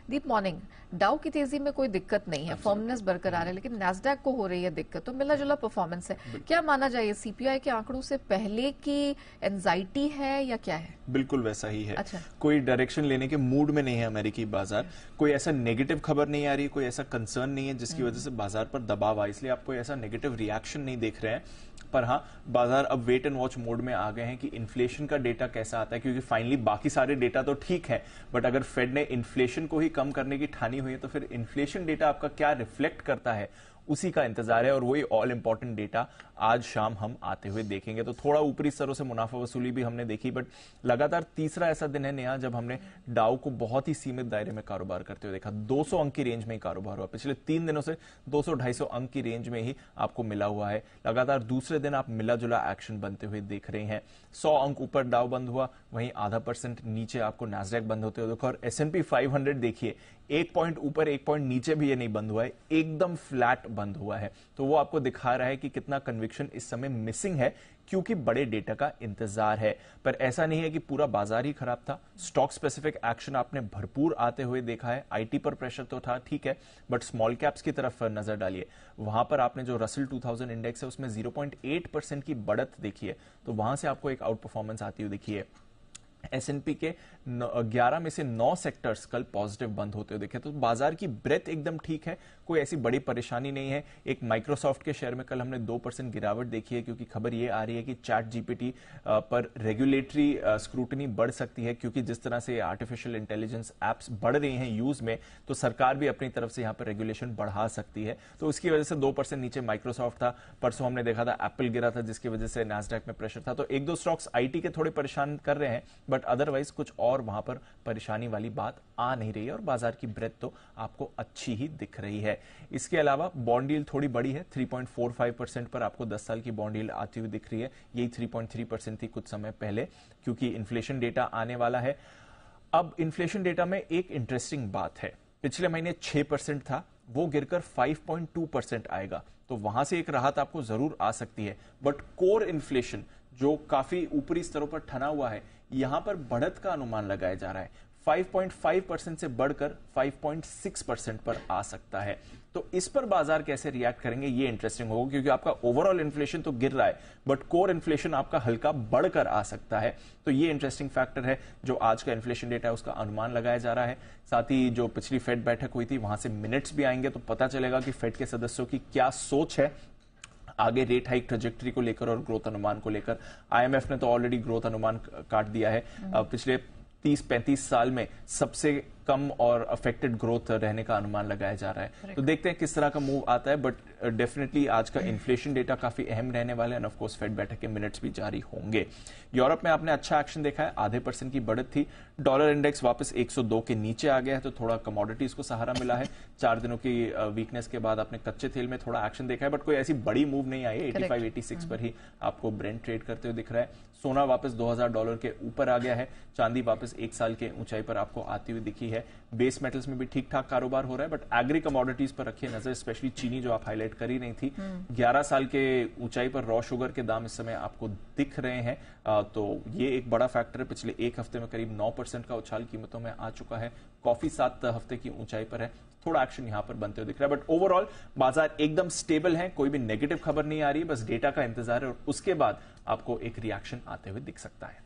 दीप morning. डाउ की तेजी में कोई दिक्कत नहीं है, फर्मनेस बरकरार है, लेकिन नैस्डैक को हो रही है दिक्कत। तो मिला जुला परफॉर्मेंस है, क्या माना जाए सीपीआई के आंकड़ों से पहले की एंजाइटी है या क्या है? बिल्कुल वैसा ही है। अच्छा। कोई डायरेक्शन लेने के मूड में नहीं है अमेरिकी बाजार। कोई ऐसा नेगेटिव खबर नहीं आ रही, कोई ऐसा कंसर्न नहीं है जिसकी वजह से बाजार पर दबाव आए, इसलिए आप कोई ऐसा नेगेटिव रिएक्शन नहीं देख रहे हैं। पर हाँ, बाजार अब वेट एंड वॉच मोड में आ गए हैं कि इन्फ्लेशन का डेटा कैसा आता है, क्योंकि फाइनली बाकी सारे डेटा तो ठीक है, बट अगर फेड ने इन्फ्लेशन को ही कम करने की ठानी हुई है तो फिर इन्फ्लेशन डेटा आपका क्या रिफ्लेक्ट करता है, उसी का इंतजार है। और वही ऑल इंपॉर्टेंट डेटा आज शाम हम आते हुए देखेंगे। तो थोड़ा ऊपरी स्तरों से मुनाफा वसूली भी हमने देखी, बट लगातार तीसरा ऐसा दिन है नया जब हमने डाउ को बहुत ही सीमित दायरे में कारोबार करते हुए देखा। 200 अंक की रेंज में ही कारोबार हुआ। पिछले 3 दिनों से 200-250 अंक की रेंज में ही आपको मिला हुआ है। लगातार दूसरे दिन आप मिला जुला एक्शन बनते हुए देख रहे हैं। 100 अंक ऊपर डाउ बंद हुआ, वहीं ½ % नीचे आपको नैस्डैक बंद होते हुए देखा। और S&P 500 देखिए, 1 पॉइंट ऊपर 1 पॉइंट नीचे भी ये नहीं बंद हुआ है, एकदम फ्लैट बंद हुआ है। तो वो आपको दिखा रहा है कि कितना कन्विक्शन इस समय मिसिंग है, क्योंकि बड़े डेटा का इंतजार है। पर ऐसा नहीं है कि पूरा बाजार ही खराब था। स्टॉक स्पेसिफिक एक्शन आपने भरपूर आते हुए देखा है। आईटी पर प्रेशर तो था, ठीक है, बट स्मॉल कैप्स की तरफ नजर डालिए। वहां पर आपने जो रसल 2000 इंडेक्स है उसमें 0.8% की बढ़त देखी है, तो वहां से आपको एक आउट परफॉर्मेंस आती हुई दिखी है। S&P के 11 में से 9 सेक्टर्स कल पॉजिटिव बंद होते हुए दिखे। तो बाजार की ब्रेथ एकदम ठीक है, कोई ऐसी बड़ी परेशानी नहीं है। एक माइक्रोसॉफ्ट के शेयर में कल हमने 2% गिरावट देखी है, क्योंकि खबर ये आ रही है कि चैट जीपीटी पर रेगुलेटरी स्क्रूटनी बढ़ सकती है, क्योंकि जिस तरह से आर्टिफिशियल इंटेलिजेंस एप्स बढ़ रही हैं यूज में, तो सरकार भी अपनी तरफ से यहां पर रेगुलेशन बढ़ा सकती है। तो उसकी वजह से 2% नीचे माइक्रोसॉफ्ट था। परसों हमने देखा था एप्पल गिरा था, जिसकी वजह से नैस्डैक में प्रेशर था। तो 1-2 स्टॉक्स आईटी के थोड़े परेशान कर रहे हैं, बट अदरवाइज कुछ और वहां पर परेशानी वाली बात आ नहीं रही है। और बाजार की ब्रेथ तो आपको अच्छी ही दिख रही है। इसके अलावा बॉन्ड यील्ड थोड़ी बड़ी है, 3.45% पर आपको 10 साल की बॉन्ड यील्ड आती हुई दिख रही है। यही 3.3% थी कुछ समय पहले, क्योंकि इन्फ्लेशन डेटा आने वाला है। अब इन्फ्लेशन डेटा में एक इंटरेस्टिंग बात है, पिछले महीने 6% था, वो गिरकर 5.2% आएगा, तो वहां से एक राहत आपको जरूर आ सकती है। बट कोर इन्फ्लेशन जो काफी ऊपरी स्तरों पर ठना हुआ है, यहां पर बढ़त का अनुमान लगाया जा रहा है। 5.5% से बढ़कर 5.6% पर आ सकता है। तो इस पर बाजार कैसे रिएक्ट करेंगे, ये इंटरेस्टिंग होगा, क्योंकि आपका ओवरऑल इन्फ्लेशन तो गिर रहा है, बट कोर इन्फ्लेशन आपका हल्का बढ़कर आ सकता है। तो ये इंटरेस्टिंग फैक्टर है। जो आज का इन्फ्लेशन डेटा है उसका अनुमान लगाया जा रहा है। साथ ही जो पिछली फेड बैठक हुई थी वहां से मिनट्स भी आएंगे, तो पता चलेगा कि फेड के सदस्यों की क्या सोच है आगे रेट हाइक ट्रेजेक्टरी को लेकर और ग्रोथ अनुमान को लेकर। आईएमएफ ने तो ऑलरेडी ग्रोथ अनुमान काट दिया है। पिछले 30-35 साल में सबसे कम और अफेक्टेड ग्रोथ रहने का अनुमान लगाया जा रहा है। तो देखते हैं किस तरह का मूव आता है, बट डेफिनेटली आज का इन्फ्लेशन डेटा काफी अहम रहने वाला है। एंड ऑफ कोर्स फेड बैठक के मिनट्स भी जारी होंगे। यूरोप में आपने अच्छा एक्शन देखा है, ½ % की बढ़त थी। डॉलर इंडेक्स वापस 102 के नीचे आ गया है, तो थोड़ा कमोडिटीज को सहारा मिला है। 4 दिनों की वीकनेस के बाद आपने कच्चे तेल में थोड़ा एक्शन देखा है, बट कोई ऐसी बड़ी मूव नहीं आई है। 85-86 पर ही आपको ब्रेंट ट्रेड करते हुए दिख रहा है। सोना वापस $2000 के ऊपर आ गया है। चांदी वापस 1 साल के ऊंचाई पर आपको आती हुई दिखी है। बेस मेटल्स में भी ठीक ठाक कारोबार हो रहा है, बट एग्री कमोडिटीज पर रखिए नजर, स्पेशली चीनी जो आप हाईलाइट कर ही नहीं थी। 11 साल के ऊंचाई पर रॉ शुगर के दाम इस समय आपको दिख रहे हैं। तो ये एक बड़ा फैक्टर है। पिछले एक हफ्ते में करीब 9% का उछाल कीमतों में आ चुका है। कॉफी 7 हफ्ते की ऊंचाई पर है। थोड़ा एक्शन यहां पर बनते हुए दिख रहा है, बट ओवरऑल बाजार एकदम स्टेबल है। कोई भी नेगेटिव खबर नहीं आ रही है, बस डेटा का इंतजार है और उसके बाद आपको एक रिएक्शन आते हुए दिख सकता है।